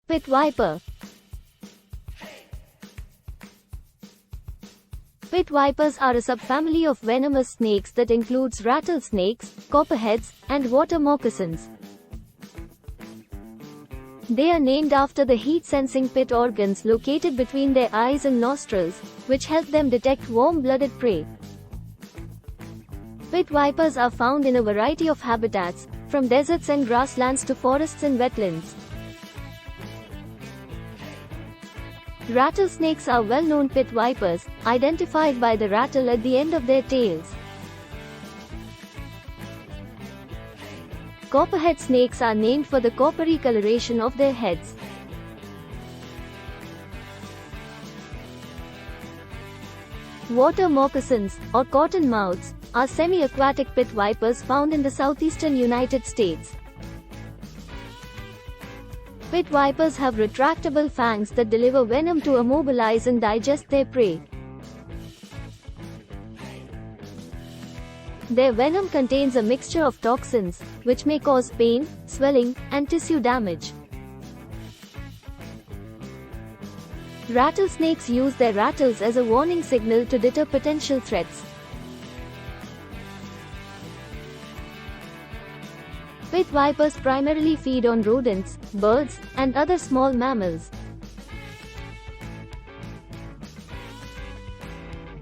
Pit viper. Pit vipers are a subfamily of venomous snakes that includes rattlesnakes, copperheads, and water moccasins. They are named after the heat-sensing pit organs located between their eyes and nostrils, which help them detect warm-blooded prey. Pit vipers are found in a variety of habitats, from deserts and grasslands to forests and wetlands. Rattlesnakes are well-known pit vipers, identified by the rattle at the end of their tails. Copperhead snakes are named for the coppery coloration of their heads. Water moccasins, or cottonmouths, are semi-aquatic pit vipers found in the southeastern United States. Pit vipers have retractable fangs that deliver venom to immobilize and digest their prey. Their venom contains a mixture of toxins, which may cause pain, swelling, and tissue damage. Rattlesnakes use their rattles as a warning signal to deter potential threats. Pit vipers primarily feed on rodents, birds, and other small mammals.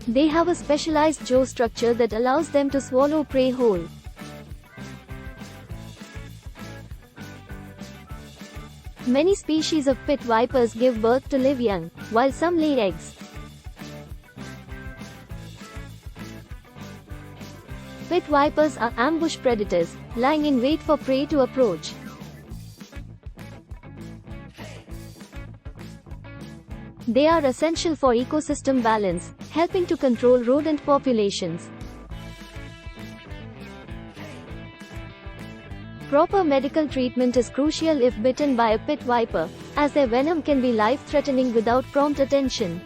They have a specialized jaw structure that allows them to swallow prey whole. Many species of pit vipers give birth to live young, while some lay eggs. Pit vipers are ambush predators, lying in wait for prey to approach. They are essential for ecosystem balance, helping to control rodent populations. Proper medical treatment is crucial if bitten by a pit viper, as their venom can be life-threatening without prompt attention.